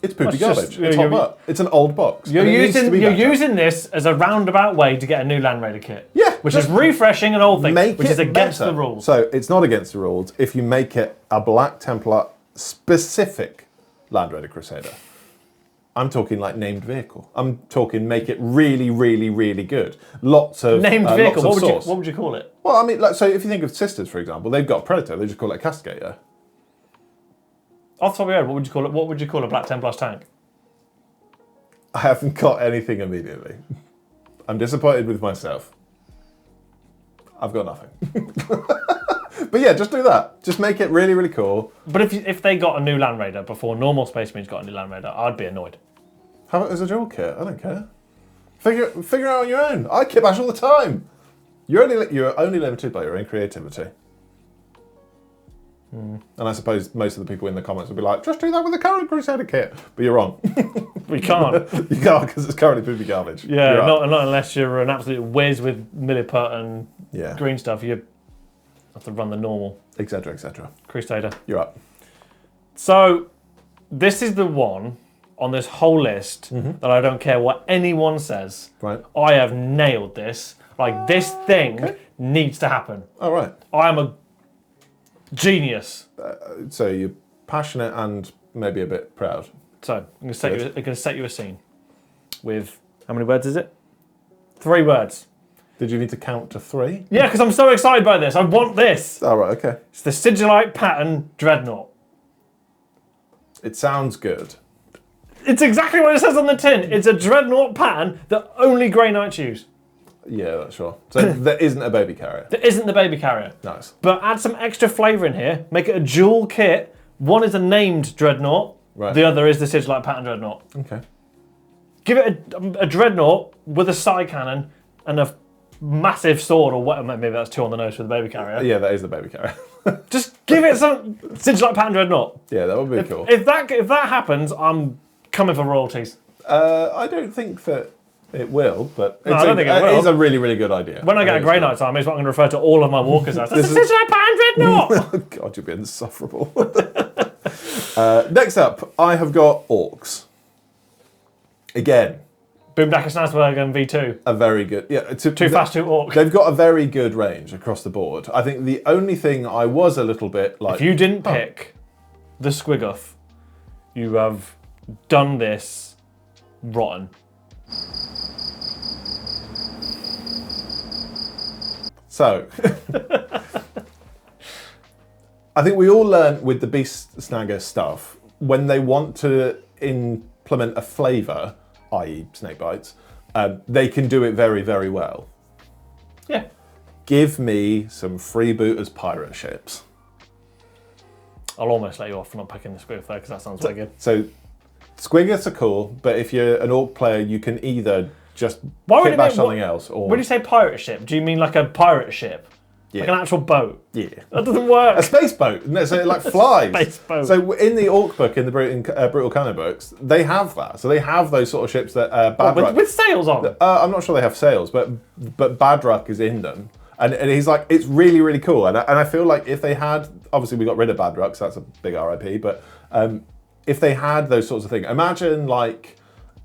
Speaker 1: It's poopy
Speaker 2: Well, it's
Speaker 1: garbage.
Speaker 2: just-
Speaker 1: It's hot butt. It's an old box.
Speaker 2: You're
Speaker 1: and it needs to be better.
Speaker 2: using this as a roundabout way to get a new Land Raider kit.
Speaker 1: Yeah,
Speaker 2: Which is refreshing an old thing,
Speaker 1: make
Speaker 2: which
Speaker 1: it
Speaker 2: is against
Speaker 1: better.
Speaker 2: the rules.
Speaker 1: So it's not against the rules if you make it a Black Templar specific Land Raider Crusader. I'm talking like named vehicle. I'm talking make it really, really, really good. Lots of
Speaker 2: Named vehicle,
Speaker 1: lots of
Speaker 2: what
Speaker 1: sauce.
Speaker 2: would you call it?
Speaker 1: Well, I mean, like, so if you think of Sisters, for example, they've got a Predator. They just call it a Castigator.
Speaker 2: Off the top of your head, what would you call it? What would you call a Black Templar's tank?
Speaker 1: I haven't got anything immediately. I'm disappointed with myself. I've got nothing. But yeah, just do that. Just make it really, really cool.
Speaker 2: But if they got a new Land Raider before normal Space Marines got a new Land Raider, I'd be annoyed.
Speaker 1: Have it as a dual kit. I don't care. Figure it out on your own. I kit bash all the time. You're only limited by your own creativity. And I suppose most of the people in the comments will be like, just do that with the current Crusader kit. But you're wrong.
Speaker 2: We can't.
Speaker 1: You can't because it's currently poopy garbage.
Speaker 2: Yeah,
Speaker 1: You're up.
Speaker 2: not unless you're an absolute whiz with milliput and
Speaker 1: Yeah.
Speaker 2: green stuff. You have to run the normal
Speaker 1: Etc. Etc.
Speaker 2: Crusader.
Speaker 1: You're up.
Speaker 2: So this is the one on this whole list that I don't care what anyone says.
Speaker 1: Right.
Speaker 2: I have nailed this. Like, this thing needs to happen.
Speaker 1: All right.
Speaker 2: I am a genius.
Speaker 1: So you're passionate and maybe a bit proud.
Speaker 2: So I'm going to set you a scene with, how many words is it? 3 words.
Speaker 1: Did you need to count to 3?
Speaker 2: Yeah, because I'm so excited by this. I want this.
Speaker 1: All right. Okay.
Speaker 2: It's the Sigilite pattern Dreadnought.
Speaker 1: It sounds good.
Speaker 2: It's exactly what it says on the tin. It's a Dreadnought pattern that only Grey Knights use.
Speaker 1: Yeah, that's sure. So there isn't a baby carrier.
Speaker 2: There isn't the baby carrier.
Speaker 1: Nice.
Speaker 2: But add some extra flavour in here. Make it a dual kit. One is a named Dreadnought.
Speaker 1: Right.
Speaker 2: The other is the Sigilite pattern Dreadnought.
Speaker 1: Okay.
Speaker 2: Give it a Dreadnought with a side cannon and a massive sword, or whatever. Maybe that's 2 on the nose for the baby carrier.
Speaker 1: Yeah, that is the baby carrier.
Speaker 2: Just give it some Sigilite pattern Dreadnought.
Speaker 1: Yeah, that would be cool.
Speaker 2: If that happens, I'm coming for royalties.
Speaker 1: I don't think that it will, but
Speaker 2: I don't think it will.
Speaker 1: It is a really, really good idea.
Speaker 2: When I get a Grey Knights army, it's what I'm going to refer to all of my walkers as. This is Sigilite pattern Dreadnought.
Speaker 1: God, you'd be insufferable. Next up, I have got Orks. Again,
Speaker 2: Boomdacker Snazberg and V2.
Speaker 1: a very good... Yeah,
Speaker 2: Too fast, too orc.
Speaker 1: They've got a very good range across the board. I think the only thing I was a little bit like...
Speaker 2: If you didn't pick the Squiggoth, you have done this rotten.
Speaker 1: So, I think we all learn with the Beast Snagger stuff, when they want to implement a flavour, i.e. snake bites, they can do it very, very well.
Speaker 2: Yeah.
Speaker 1: Give me some freebooters pirate ships.
Speaker 2: I'll almost let you off for not picking the Squiggoth there because that sounds very good.
Speaker 1: So, Squiggers are cool, but if you're an Orc player, you can either just
Speaker 2: Why would
Speaker 1: kit
Speaker 2: it
Speaker 1: bash
Speaker 2: be-
Speaker 1: something else, or...
Speaker 2: When you say pirate ship, do you mean like a pirate ship?
Speaker 1: Yeah.
Speaker 2: Like an actual boat?
Speaker 1: Yeah.
Speaker 2: That doesn't work.
Speaker 1: A space boat, no, so it like flies.
Speaker 2: Space boat.
Speaker 1: So in the Orc book, in the Brutal Cannon books, they have that. So they have those sort of ships that Badruck...
Speaker 2: with sails on?
Speaker 1: I'm not sure they have sails, but Badruck is in them. And he's like, it's really, really cool. And I feel like if they had... Obviously, we got rid of Badruck, so that's a big RIP. But if they had those sorts of things... Imagine like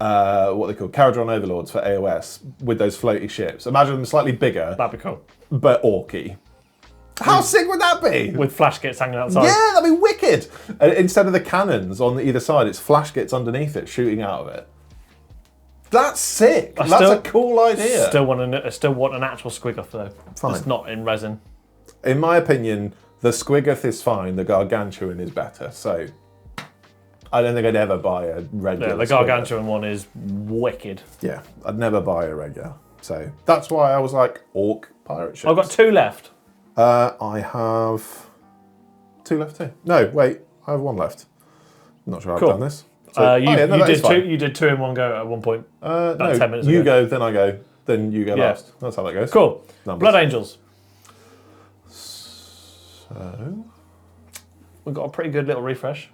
Speaker 1: what they call Caradron Overlords for AOS with those floaty ships. Imagine them slightly bigger,
Speaker 2: That'd be cool.
Speaker 1: but orky. How sick would that be?
Speaker 2: With flash kits hanging outside.
Speaker 1: Yeah, that'd be wicked. And instead of the cannons on either side, it's flash kits underneath it shooting out of it. That's sick. That's a cool idea.
Speaker 2: Still want an actual Squiggoth though.
Speaker 1: Fine.
Speaker 2: It's not in resin.
Speaker 1: In my opinion, the Squiggoth is fine. The Gargantuan is better. So I don't think I'd ever buy a regular.
Speaker 2: Yeah, the Gargantuan one is wicked.
Speaker 1: Yeah, I'd never buy a regular. So that's why I was like, Orc pirate ships.
Speaker 2: I've got 2 left.
Speaker 1: I have 2 left too. No, wait, I have 1 left. Not sure I've done this. So,
Speaker 2: you did 2 in one go at one point.
Speaker 1: No,
Speaker 2: 10 minutes
Speaker 1: you
Speaker 2: ago.
Speaker 1: go, then I go, then you go last. That's how that goes.
Speaker 2: Cool.
Speaker 1: Numbers.
Speaker 2: Blood Angels.
Speaker 1: So,
Speaker 2: We've got a pretty good little refresh.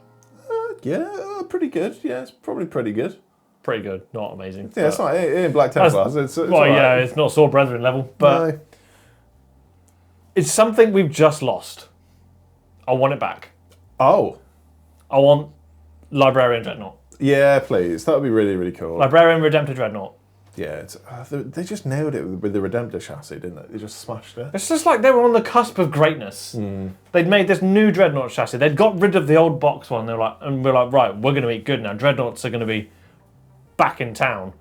Speaker 1: yeah, pretty good. Yeah, it's probably pretty good.
Speaker 2: Pretty good, not amazing.
Speaker 1: Yeah, it's not in Black Templars. It's all
Speaker 2: yeah,
Speaker 1: right.
Speaker 2: it's not Sword Brethren level, but
Speaker 1: No.
Speaker 2: it's something we've just lost. I want it back.
Speaker 1: Oh,
Speaker 2: I want Librarian Dreadnought.
Speaker 1: yeah, please. That would be really, really cool.
Speaker 2: Librarian Redemptor Dreadnought.
Speaker 1: Yeah, it's, they just nailed it with the Redemptor chassis, didn't they? They just smashed it.
Speaker 2: It's just like they were on the cusp of greatness. They'd made this new Dreadnought chassis. They'd got rid of the old box one. They were like, and we're like, right, we're going to be good now. Dreadnoughts are going to be back in town.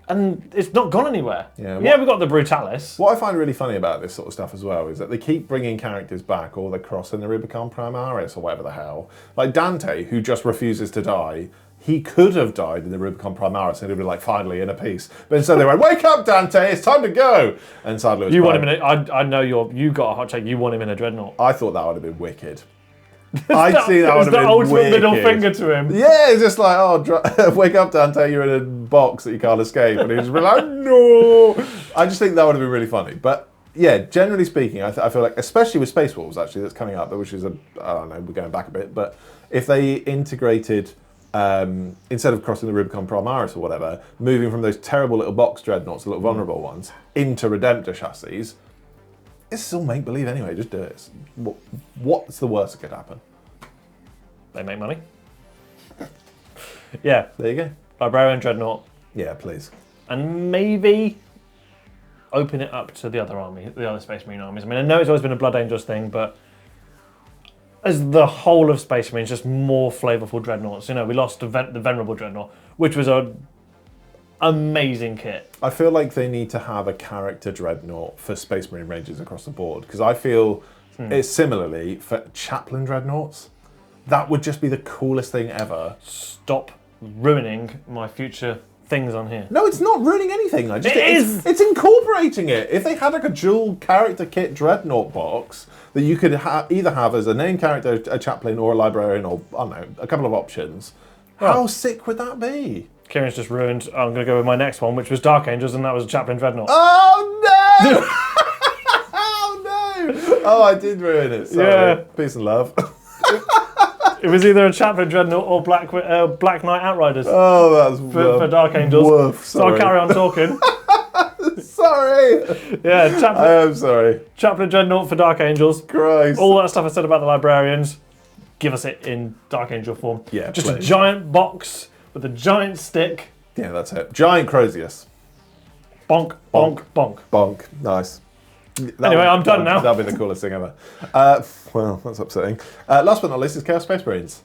Speaker 2: And it's not gone anywhere.
Speaker 1: Yeah,
Speaker 2: we got the Brutalis.
Speaker 1: What I find really funny about this sort of stuff as well is that they keep bringing characters back, or they're crossing the Rubicon Primaris or whatever the hell. Like Dante, who just refuses to die. He could have died in the Rubicon Primaris and it'd be like, finally, in a peace. But instead they went, wake up, Dante, it's time to go. And sadly, it was
Speaker 2: You want him in I know you got a hot take. You want him in a Dreadnought.
Speaker 1: I thought that would have been wicked. I'd see that would have
Speaker 2: the
Speaker 1: been
Speaker 2: ultimate
Speaker 1: wicked.
Speaker 2: middle finger to him.
Speaker 1: Yeah, it's just like, oh, wake up, Dante, you're in a box that you can't escape. And he'd just be like, no. I just think that would have been really funny. But yeah, generally speaking, I feel like, especially with Space Wolves, actually, that's coming up, which is, I don't know, we're going back a bit, but if they integrated, instead of crossing the Rubicon Primaris or whatever, moving from those terrible little box dreadnoughts, the little vulnerable ones, into Redemptor chassis, it's all make-believe anyway, just do it. What's the worst that could happen?
Speaker 2: They make money. Yeah.
Speaker 1: There you go.
Speaker 2: Librarian Dreadnought.
Speaker 1: Yeah, please.
Speaker 2: And maybe open it up to the other Space Marine armies. I mean, I know it's always been a Blood Angels thing, but as the whole of Space Marines, just more flavourful dreadnoughts. You know, we lost the Venerable Dreadnought, which was a amazing kit.
Speaker 1: I feel like they need to have a character dreadnought for Space Marine Rangers across the board, because I feel it's similarly for Chaplain Dreadnoughts. That would just be the coolest thing ever.
Speaker 2: Stop ruining my future things on here.
Speaker 1: No, it's not ruining anything. It's incorporating it. If they had like a dual character kit dreadnought box that you could either have as a name character, a chaplain, or a librarian, or I don't know, a couple of options. How sick would that be?
Speaker 2: Kieran's just ruined. I'm going to go with my next one, which was Dark Angels, and that was a Chaplain Dreadnought.
Speaker 1: Oh no! Oh no! Oh, I did ruin it. Sorry.
Speaker 2: Yeah.
Speaker 1: Peace and love.
Speaker 2: It was either a Chaplain Dreadnought or Black Knight Outriders.
Speaker 1: Oh, that's
Speaker 2: for Dark Angels.
Speaker 1: Woof,
Speaker 2: so I'll carry on talking.
Speaker 1: Sorry.
Speaker 2: Yeah,
Speaker 1: I am sorry.
Speaker 2: Chaplain Dreadnought for Dark Angels.
Speaker 1: Christ.
Speaker 2: All that stuff I said about the Librarians, give us it in Dark Angel form.
Speaker 1: Yeah,
Speaker 2: just
Speaker 1: please.
Speaker 2: a giant box with a giant stick.
Speaker 1: Yeah, that's it. Giant Crozius.
Speaker 2: Bonk, bonk, bonk.
Speaker 1: Bonk. Nice.
Speaker 2: Anyway, I'm done now.
Speaker 1: That'll be the coolest thing ever. Well, that's upsetting. Last but not least is Chaos Space Marines.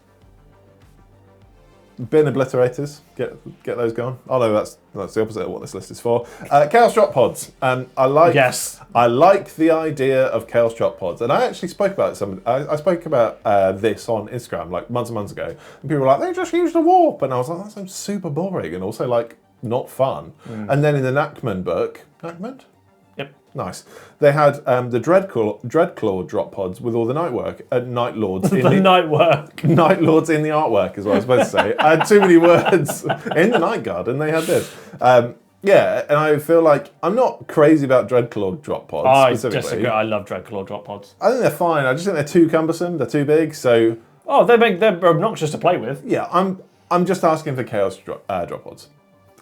Speaker 1: Bin obliterators, get those going. Oh no, that's the opposite of what this list is for. Chaos drop pods, and I like the idea of Chaos drop pods, and I actually spoke about I spoke about this on Instagram like months and months ago, and people were like, they just used a warp, and I was like, that sounds super boring and also like not fun. And then in the Nachman book, nice. They had the Dreadclaw drop pods with all the Night Lords.
Speaker 2: Night work.
Speaker 1: Night Lords in the artwork is what I was supposed to say. I had too many words in the Night Guard, and they had this. Yeah, and I feel like I'm not crazy about Dreadclaw drop pods specifically.
Speaker 2: Disagree. I love Dreadclaw drop pods.
Speaker 1: I think they're fine. I just think they're too cumbersome. They're too big. So
Speaker 2: they're obnoxious to play with.
Speaker 1: Yeah, I'm just asking for Chaos drop pods.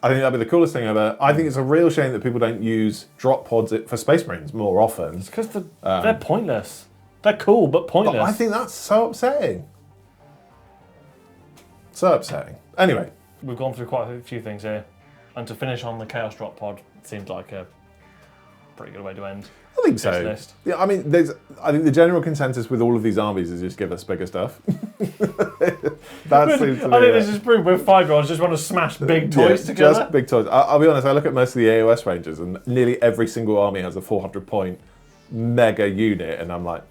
Speaker 1: I think that'd be the coolest thing ever. I think it's a real shame that people don't use drop pods for Space Marines more often.
Speaker 2: It's because they're pointless. They're cool, but pointless.
Speaker 1: But I think that's so upsetting. So upsetting. Anyway,
Speaker 2: we've gone through quite a few things here. And to finish on the Chaos Drop pod seems like a pretty good way to end.
Speaker 1: I think
Speaker 2: this
Speaker 1: so.
Speaker 2: list.
Speaker 1: Yeah, I mean, I think the general consensus with all of these armies is just give us bigger stuff. That seems to be
Speaker 2: I think this is proof we're 5-year-olds just want to smash big toys together.
Speaker 1: Just big toys. I'll be honest, I look at most of the AOS ranges and nearly every single army has a 400-point mega unit, and I'm like,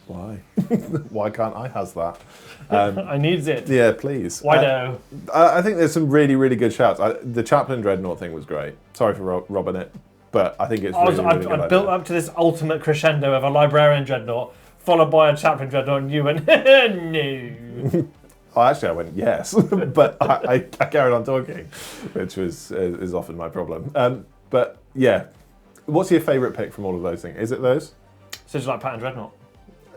Speaker 1: why? Why can't I has that?
Speaker 2: I needs it.
Speaker 1: Yeah, please.
Speaker 2: Why no?
Speaker 1: I think there's some really, really good shouts. The Chaplain Dreadnought thing was great. Sorry for robbing it, but I think it's really, really good.
Speaker 2: I built up to this ultimate crescendo of a Librarian Dreadnought, followed by a Chaplain Dreadnought, and you went, no.
Speaker 1: Oh, actually, I went yes, but I carried on talking, which is often my problem. But yeah, what's your favourite pick from all of those things? Is it those?
Speaker 2: So just like Pattern Dreadnought.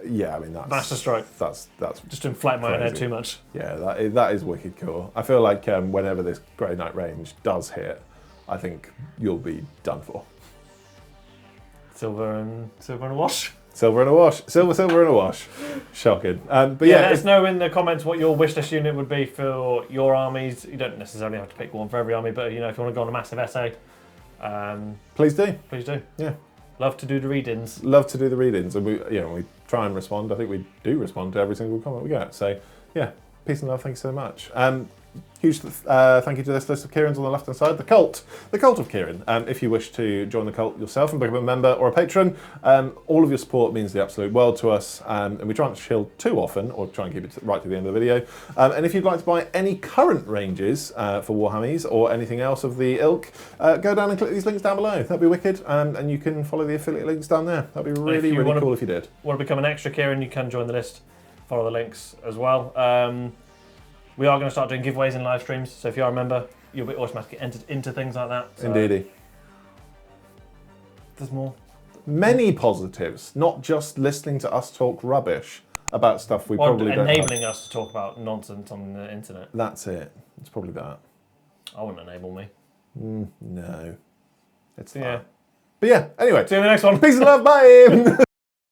Speaker 1: Yeah, I mean that's
Speaker 2: Master Stroke.
Speaker 1: That's
Speaker 2: just to inflate my own head too much.
Speaker 1: Yeah, that is wicked cool. I feel like whenever this Grey Knight range does hit, I think you'll be done for.
Speaker 2: Silver and a wash.
Speaker 1: Silver and a wash. Silver and a wash. Shocking. But
Speaker 2: yeah, let us know in the comments what your wishlist unit would be for your armies. You don't necessarily have to pick one for every army, but if you want to go on a massive essay,
Speaker 1: please do.
Speaker 2: Please do.
Speaker 1: Yeah.
Speaker 2: Love to do the read-ins.
Speaker 1: Love to do the read-ins, and we try and respond. I think we do respond to every single comment we get. So yeah, peace and love. Thank you so much. Huge thank you to this list of Kieran's on the left-hand side. The cult of Kieran. If you wish to join the cult yourself and become a member or a patron, all of your support means the absolute world to us. And we try not to chill too often, or try and keep it right to the end of the video. And if you'd like to buy any current ranges for Warhammies or anything else of the ilk, go down and click these links down below. That'd be wicked. And you can follow the affiliate links down there. That'd be really, really cool if you did.
Speaker 2: Want to become an extra Kieran, you can join the list. Follow the links as well. We are going to start doing giveaways and live streams, so if you are a member, you'll be automatically entered into things like that. So
Speaker 1: Indeedy.
Speaker 2: There's more.
Speaker 1: Many positives, not just listening to us talk rubbish about stuff we probably don't have.
Speaker 2: Enabling us to talk about nonsense on the internet.
Speaker 1: That's it. It's probably that.
Speaker 2: I wouldn't enable me.
Speaker 1: No. It's
Speaker 2: yeah.
Speaker 1: that. But yeah, anyway.
Speaker 2: See you in the next one.
Speaker 1: Peace and love, bye!